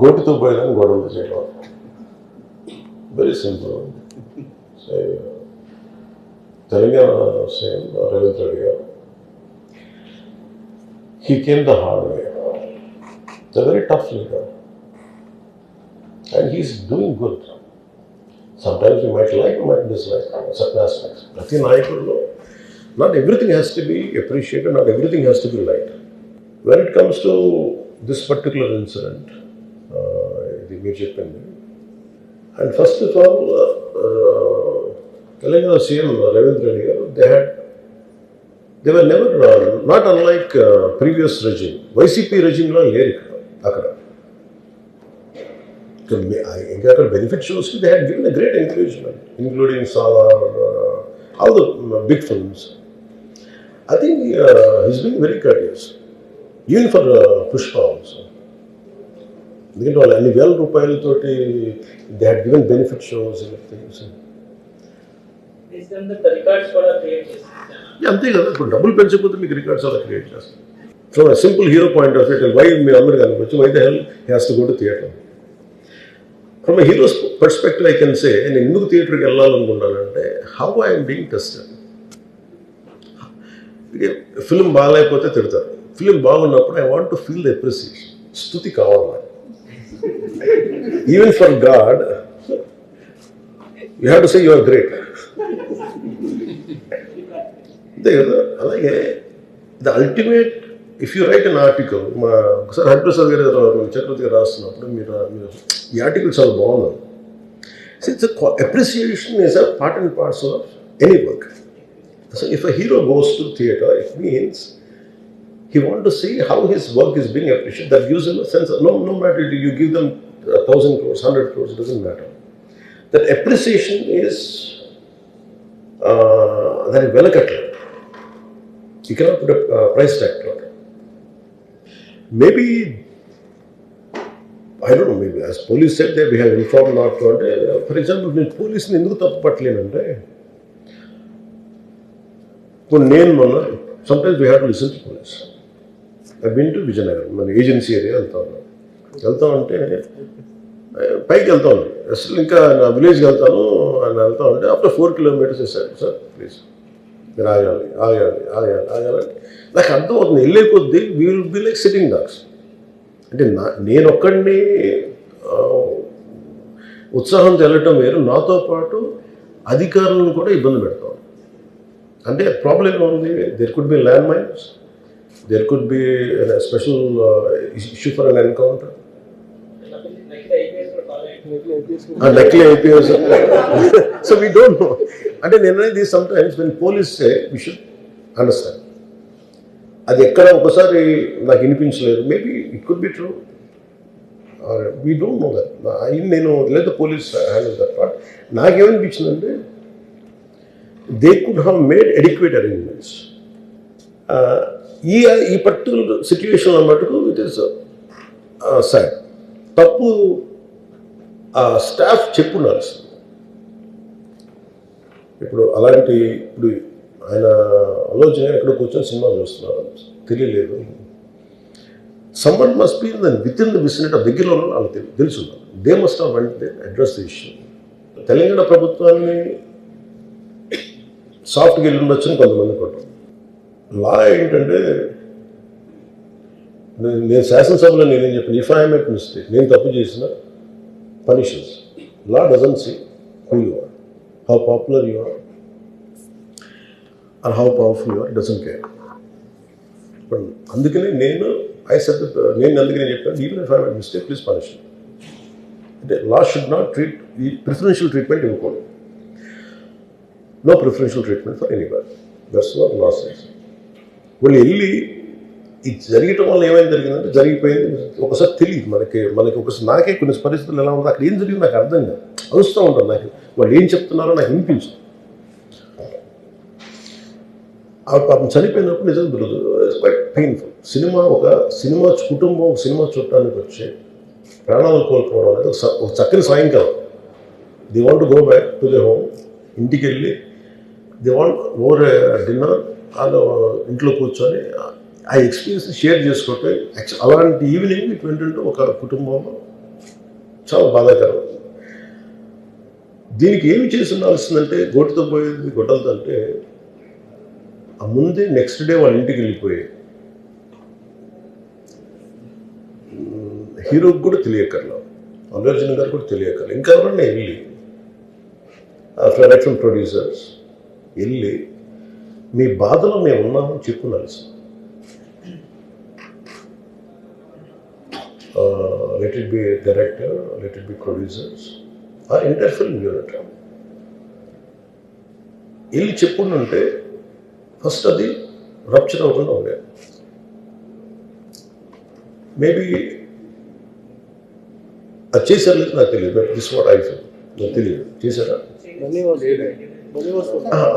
గోటితో పోయినా గొడవలు చేయడం very simple. Telangana CM Revanth Reddy గారు, he came the hard way. It's a very tough leader and he's doing good. Sometimes we might like, we might dislike certain aspects. Prati Nayakudlo, not everything has to be appreciated, not everything has to be liked. When it comes to this particular incident, the major pending, and first of all, Telangana CM Ravindra Reddy garu, they were never, not unlike previous regime. YCP regime lo leru akkada. Because benefit shows they had given a great encouragement, including Salar, all the big films. I think he's being very courteous, even for Pushpa also. Because all any well rupayaltoti they had given benefit shows and things. Is then the records for a create చేస్తారు. అంతే కదా, ఇప్పుడు డబ్బులు పెంచకపోతే మీకు records అలా create చేస్తారు. From a simple hero point of view, why మీరు అందరు కనుకోవచ్చు, why the hell he has to go to theatre? From a hero's perspective, I can say, నేను ఎందుకు థియేటర్కి వెళ్ళాలనుకుంటానంటే, how I am being tested. Film బాగాలేకపోతే తిడతారు, film బాగున్నప్పుడు I want to feel the appreciation, స్తుతి కావాలి. Even for God you have to say you are great. అంతే కదా. అలాగే the ultimate, if you write an article, ఒకసారి హరిప్రసాద్ గారు చక్రవర్తి గారు రాస్తున్నప్పుడు మీరు ఈ ఆర్టికల్ చాలా బాగుంది. It's appreciation is a part and parcel of any work. So if a hero goes to theatre, it means he want to see how his work is being appreciated. That gives him a sense of, no matter you give them 1,000 crores, 100 crores, it doesn't matter. That appreciation is very well cut. You cannot put a price tag to it. Maybe, I don't know, maybe as police said that we have informed not to. For example, when police ni enduku tappu pattalente, sometimes we have to listen to police. I've been to Vijayanagar, మన agency area వెళ్తా ఉంటే పైకి వెళ్తా ఉంది, అసలు ఇంకా నా విలేజ్కి వెళ్తాను అని వెళ్తా ఉంటే ఆఫ్టర్ 4 kilometers వేసారు, సార్ ప్లీజ్ మీరు ఆగాలి ఆగాలి ఆగాలి ఆగాలి. నాకు అర్థం అవుతుంది, వెళ్ళే కొద్దీ we will be like sitting dogs. అంటే నేను ఒక్కడిని ఉత్సాహంతో వెళ్ళటం వేరు, నాతో పాటు అధికారులను కూడా ఇబ్బంది పెడతాం. అంటే ప్రాబ్లం ఏముంది, there could be land mines, there could be a special issue for an encounter. Luckily IPS. So we don't know. And then sometimes when police say, we should understand. అది ఎక్కడ ఒకసారి నాకు వినిపించలేదు, maybe it could be true, we don't know that. నేను లేదా police handle that part. నాకేమనిపించిందంటే they could have made adequate arrangements. ఈ particular situation మటుకు ఇట్ ఈస్ సాడ్. తప్పు స్టాఫ్ చెప్పుండాల్సింది. ఇప్పుడు అలాంటి, ఇప్పుడు ఆయన ఆలోచన ఎక్కడ కూర్చొని సినిమా చూస్తున్నారు తెలియలేదు. Someone must be with in the vicinity, దగ్గరలో ఉన్న వాళ్ళకి తెలుసు, they must have vent they address the issue. Telangana ప్రభుత్వాన్ని సాఫ్ట్గా వెళ్ళి ఉండొచ్చని కొంతమంది కొట్టారు. లా ఏంటంటే, నేను శాసనసభలో నేనేం చెప్పాను, ఇఫ్ ఐ మేక్ మిస్టేక్, నేను తప్పు చేసిన punishments. Law doesn't see who you are, how popular you are are how powerful you are, doesn't care. ఇప్పుడు అందుకనే నేను అందుకనే చెప్పాను, even if I make mistake please punish. అంటే లా షుడ్ నాట్ ట్రీట్, ఈ ప్రిఫరెన్షియల్ ట్రీట్మెంట్ ఇవ్వకూడదు. No preferential treatment for anybody. That's what law says. వాళ్ళు వెళ్ళి ఇది జరగటం వల్ల ఏమైనా జరిగిందంటే జరిగిపోయింది. ఒకసారి తెలియదు మనకి ఒకసారి నాకే కొన్ని పరిస్థితులు ఎలా ఉందో, అక్కడ ఏం జరిగింది నాకు అర్థం కాదు, అరుస్తూ ఉంటాను. నాకు వాళ్ళు ఏం చెప్తున్నారో నాకు వినిపించదు. పాపం చనిపోయినప్పుడు నిజంగా దొరకదు, ఇట్స్ క్వైట్ పెయిన్ఫుల్. సినిమా కుటుంబం సినిమా చూడటానికి వచ్చి ప్రాణాలు కోల్పోవడం అనేది ఒక చక్కని సాయంకాలం. They want to go back to they home. ఇంటికి వెళ్ళి దే వాంట్ ఓవర్ డిన్నర్ వాళ్ళు ఇంట్లో కూర్చొని ఆ ఎక్స్పీరియన్స్ షేర్ చేసుకోవటం. అలాంటి ఈవినింగ్ ఇటు ఏంటంటే ఒక కుటుంబంలో చాలా బాధాకరం. దీనికి ఏమి చేసి ఉండాల్సిందంటే గోటుతో పోయేది గొడ్డలతో అంటే ఆ ముందే నెక్స్ట్ డే వాళ్ళ ఇంటికి వెళ్ళిపోయి హీరోకి కూడా తెలియకర్లా, అల్లు అర్జున్ గారు కూడా తెలియకర్లా, ఇంకా ఎవరన్నా వెళ్ళి డైరెక్షన్ ప్రొడ్యూసర్స్ వెళ్ళి మీ బాధలో మేము ఉన్నామని చెప్పుకోవాలి. Let it be director, let it be producers or entire film unit వెళ్ళి చెప్పుకుంటుంటే ఫస్ట్ అది రప్చర్ అవ్వకుండా ఉండేది. మేబీ అది చేశారు లేదు నాకు తెలియదు. దిస్ వాట్ ఐ ఫీల్, నాకు తెలియదు చేశారా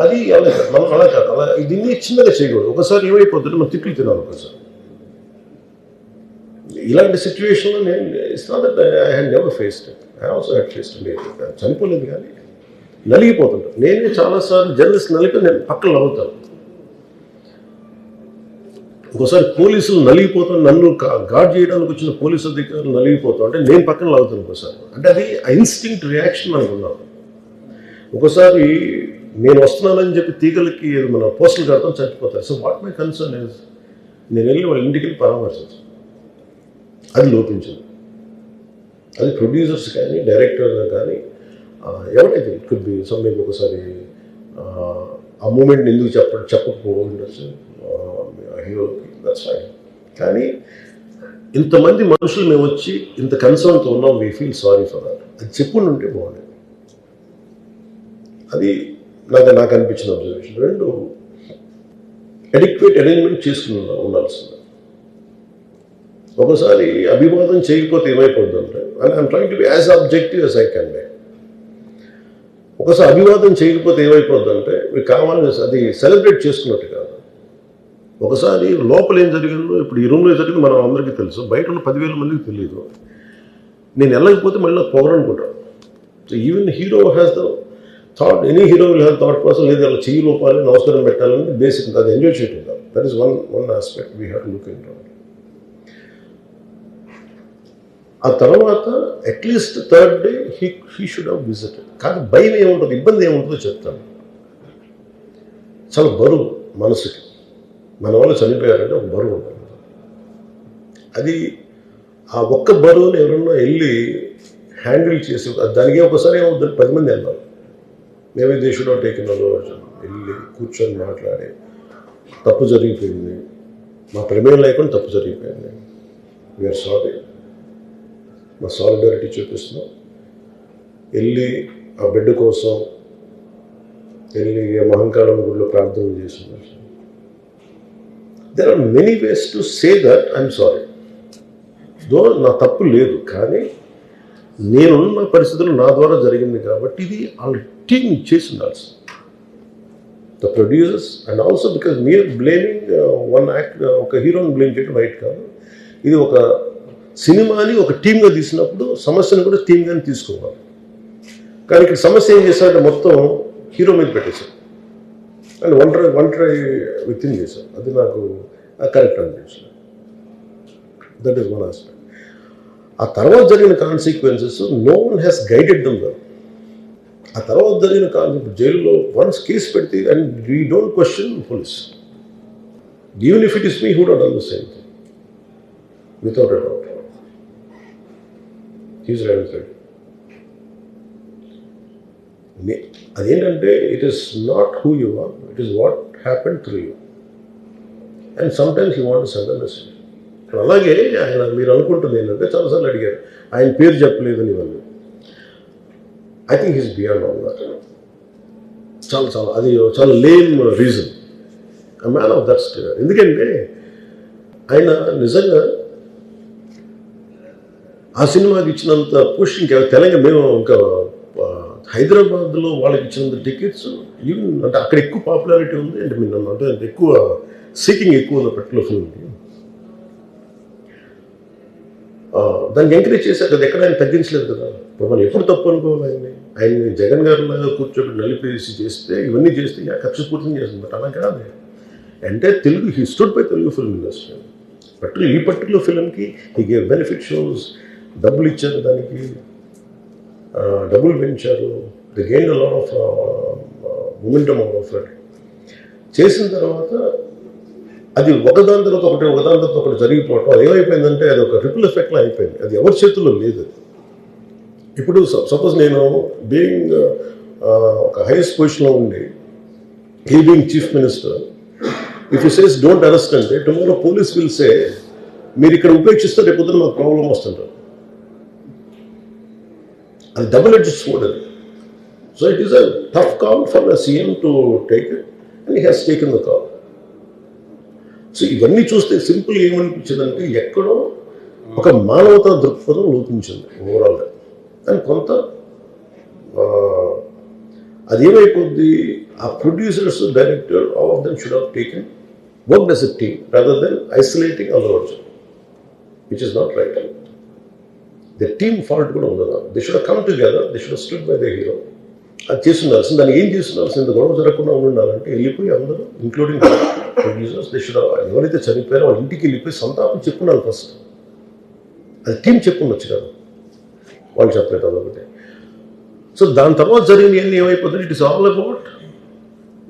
అది అలా కాదు, మనం అలా కాదు, అలా దీన్ని చిన్నగా చేయకూడదు. ఒకసారి ఏమైపోతుంటే మనం తిట్లు తినాలి. ఒకసారి ఇలాంటి సిచ్యువేషన్లో నేను it's not that I had never faced it, I also had faced it. చనిపోలేదు కానీ నలిగిపోతుంటాను. నేనే చాలాసార్లు జర్నలిస్ట్ నలిపి నేను పక్కన నవ్వుతాను. ఒకసారి పోలీసులు నలిగిపోతాను, నన్ను గార్డ్ చేయడానికి వచ్చిన పోలీసు అధికారులు నలిగిపోతాం అంటే నేను పక్కన లాగుతాను ఒకసారి. అంటే అది ఇన్స్టింక్ట్ రియాక్షన్ అనుకున్నాను. ఒకసారి నేను వస్తున్నానని చెప్పి తీగలకి మన పోస్టులు కడతాం, చచ్చిపోతారు. So what my concern is నేను వెళ్ళి వాళ్ళ ఇంటికి వెళ్ళి పరామర్శించాను. అది లోపించింది. అది ప్రొడ్యూసర్స్ కానీ డైరెక్టర్ కానీ ఎవరైతే ఇట్ కుడ్ బి సమ్మెకి ఒకసారి ఆ మూమెంట్ని ఎందుకు చెప్పకపోవచ్చు హీరోకి, దట్స్ ఫైన్. కానీ ఇంతమంది మనుషులు మేము వచ్చి ఇంత కన్సర్న్తో ఉన్నాం, we feel sorry for that, అది చెప్పుకుంటూ ఉంటే బాగుండేది. అది నాకు అనిపించిన అబ్జర్వేషన్. రెండు, అడిక్వేట్ అరేంజ్మెంట్ చేసుకుని ఉండాల్సింది. ఒకసారి అభివాదం చేయకపోతే ఏమైపోతుందంటే, and I'm trying to be as objective as I can be. ఒకసారి అభివాదం చేయకపోతే ఏమైపోతుందంటే మీకు కావాలని అది సెలబ్రేట్ చేసుకున్నట్టు కాదు. ఒకసారి లోపల ఏం జరిగిందో, ఇప్పుడు ఈ రూమ్లో జరిగింది మనం అందరికీ తెలుసు, బయట ఉన్న 10,000 మందికి తెలియదు. నేను వెళ్ళకపోతే మళ్ళీ నాకు పొగరనుకుంటాను. So even hero has the thought, any hero will have thought process, లేదు అలా చెయ్యి లోపాలి, నమస్కారం పెట్టాలని బేసిక్, అది ఎంజాయ్ చేయటం కాదు. That is one aspect we have to look in. ఆ తర్వాత at least third day he should have visited. కానీ భయం ఏముంటుంది, ఇబ్బంది ఏముంటుందో చెప్తాను. చాలా బరువు మనసుకి, మన వాళ్ళు చనిపోయారంటే ఒక బరువు ఉంటుంది. అది ఆ ఒక్క బరువుని ఎవరన్నా వెళ్ళి హ్యాండిల్ చేసి, దానికి ఒకసారి ఏమవుతుంది, 10 మంది వెళ్ళాలి. Maybe they should have taken Allu Arjun, వెళ్ళి కూర్చొని మాట్లాడి తప్పు జరిగిపోయింది, మా ప్రమేయం లేకుండా తప్పు జరిగిపోయింది, వీఆర్ సారీ, మా సాలిడారిటీ చూపిస్తున్నాం, వెళ్ళి ఆ బిడ్డ కోసం వెళ్ళి మహంకాళం గుడిలో ప్రార్థన చేస్తున్నారు. There are many ways to say that I'm sorry, though నా తప్పు లేదు, కానీ నేనున్న పరిస్థితులు నా ద్వారా జరిగింది కాబట్టి ఇది వాళ్ళ టీమ్ చేసి ఉండాల్సింది. The producers and also because మీరు బ్లేమింగ్ వన్ యాక్ట్, ఒక హీరోని బ్లేమ్ చేయడం రైట్ కాదు. ఇది ఒక సినిమాని ఒక టీమ్గా తీసినప్పుడు సమస్యను కూడా టీమ్గానే తీసుకోవాలి. కానీ ఇక్కడ సమస్య ఏం చేశారంటే మొత్తం హీరో మీద పెట్టేశారు అండ్ ఒంటరి వ్యక్తిని చేశారు. అది నాకు కరెక్ట్ అనిపించింది. That is one aspect. ఆ తర్వాత జరిగిన consequences no one has guided them well. ఆ తర్వాత జరిగిన జైలులో వన్స్ కేసు పెడితే and we don't question police, even if it is me who don't done the same thing without a doubt. He's right. అదేంటంటే it is not who you are, it is what happen through you and sometimes you want to send a message. అలాగే ఆయన మీరు అనుకుంటుంది ఏంటంటే, చాలాసార్లు అడిగారు ఆయన పేరు చెప్పలేదని ఇవన్నీ. I think he's beyond all that. చాలా అది చాలా lame reason, a man of that state. ఎందుకంటే ఆయన నిజంగా ఆ సినిమాకి ఇచ్చినంత పుష్ ఇంకా తెలంగాణ, మేము ఇంకా హైదరాబాద్లో వాళ్ళకి ఇచ్చినంత టికెట్స్ ఈవెన్ అంటే అక్కడ ఎక్కువ పాపులారిటీ ఉంది. అంటే మీరు అంటే ఎక్కువ సీకింగ్ ఎక్కువ ఉంది పర్టికులర్ ఫిల్మ్కి. దానికి ఎంకరేజ్ చేశారు కదా, ఎక్కడ ఆయన తగ్గించలేదు కదా. మనం ఎప్పుడు తప్పు అనుకోవాలి ఆయన్ని. ఆయన్ని జగన్ గారిలాగా కూర్చోబెట్టి నలిపేసి చేస్తే ఇవన్నీ చేస్తే కక్షపూర్తం చేస్తుంది. బట్ అలా కాదు. అంటే Telugu he stood by Telugu film industry. ఈ పర్టికులర్ ఫిల్మ్కి హీ గేవ్ బెనిఫిట్ షోస్, డబ్బులు ఇచ్చారు, దానికి డబ్బులు పెంచారు. The gain a lot of momentum of it. చేసిన తర్వాత అది ఒకదాని తర్వాత ఒకటి జరిగిపోవటం, అది ఏమైపోయిందంటే అది ఒక రిపుల్ ఎఫెక్ట్లో అయిపోయింది. అది ఎవరి చేతుల్లో లేదు. ఇప్పుడు సపోజ్ నేను బీయింగ్ ఒక హైయెస్ట్ పొజిషన్లో ఉండి, he being chief minister, if you says don't arrest అంటే టుమారో పోలీస్ విల్ సే మీరు ఇక్కడ ఉపేక్షిస్తే రేపు పొద్దున మాకు ప్రాబ్లం వస్తుంటారు. అది డబుల్ ఎడ్జ్ స్వోర్డ్ అది. So it is a tough call for the CM to take it and he has taken the call. So ఇవన్నీ చూస్తే సింపుల్ ఏమనిపించిందంటే ఎక్కడో ఒక మానవతా దృక్పథం లోపించింది ఓవరాల్గా. అండ్ కొంత అదేమైపోద్ది, ఆ producers, director, all of them should have taken work as a team rather than isolating Allu Arjun, which is not right. The team fault కూడా ఉండదు. They should come together, they should stood by the hero. అది చేస్తుండాల్సింది. దాన్ని ఏం చేస్తుండాల్సింది, ఇంత గొడవ జరగకుండా ఉండాలంటే వెళ్ళిపోయి అందరూ ఇంక్లూడింగ్ ప్రొడ్యూసర్స్ దే షుడ్, ఎవరైతే చనిపోయారో వాళ్ళ ఇంటికి వెళ్ళిపోయి సంతాపం చెప్పున్నారు ఫస్ట్. అది టీం చెప్పుండొచ్చు కదా, వాళ్ళు చెప్పలేదు అదొకటి. సో దాని తర్వాత జరిగినవన్నీ ఏమైపోతుంది, ఇట్ ఇస్ ఆల్ అబౌట్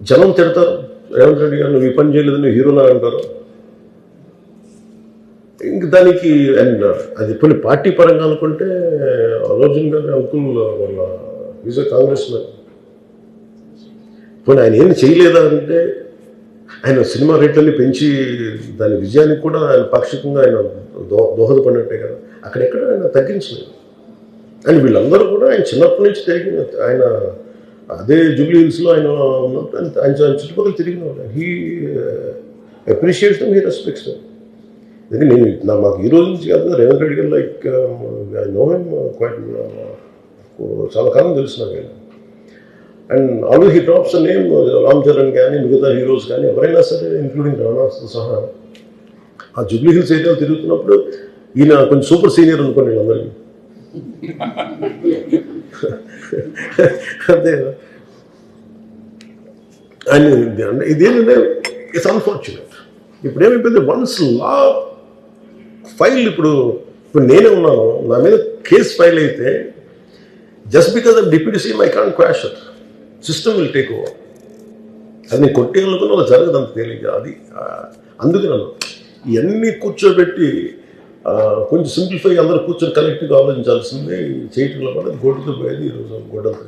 జనం తిడతారు, రేవంత్ రెడ్డి గారు నువ్వు ఈ పని చేయలేదు, నువ్వు హీరోలా అంటారు. ఇంక దానికి అండ్ అది కొన్ని పార్టీ పరంగా అనుకుంటే అర్జున్ గారి అంకుల్ వాళ్ళ ఈజ్ కాంగ్రెస్ మ్యాన్. పోనీ ఆయన ఏమి చేయలేదా అంటే ఆయన సినిమా రేట్లన్నీ పెంచి దాని విజయానికి కూడా ఆయన పాక్షికంగా ఆయన దోహదపడినట్టే కదా. అక్కడెక్కడ ఆయన తగ్గించలేదు. అండ్ వీళ్ళందరూ కూడా ఆయన చిన్నప్పటి నుంచి తిరిగిన, ఆయన అదే జూబ్లీ హిల్స్లో ఆయన ఉన్నప్పుడు ఆయన చుట్టుపక్కల తిరిగిన వాళ్ళు. He appreciates them, he respects them. ఎందుకంటే నేను మాకు ఈ రోజు నుంచి కాదు, రేవంత్ రెడ్డి గారు like I know him quite, చాలా కాలం తెలుసు నాకు. And always he drops the name Ram Charan కానీ మిగతా హీరోస్ కానీ ఎవరైనా సరే ఇంక్లూడింగ్ రాణాతో సహా ఆ జూబ్లీ హిల్స్ ఏరియాలో తిరుగుతున్నప్పుడు ఈయన కొంచెం సూపర్ సీనియర్ అనుకోండి వీళ్ళందరికీ. అంతే కదా. అండ్ ఇదేంటంటే ఇట్స్ అన్ఫార్చునేట్. ఇప్పుడు ఏమైపోయింది, వన్స్ లా ఫైల్ ఇప్పుడు నేనే ఉన్నాను, నా మీద కేసు ఫైల్ అయితే just because of deputy CM I can't quash it. System will take over. అది నేను కొట్టేయాలనుకున్న ఒక జరగదు అంత తేలిక. అది అందుకే నన్ను ఇవన్నీ కూర్చోబెట్టి కొంచెం సింప్లిఫై అందరూ కూర్చొని కలెక్టివ్గా ఆలోచించాల్సింది చేయటంలో కూడా గోటుతో పోయేది ఈరోజు గొడ్డలతో.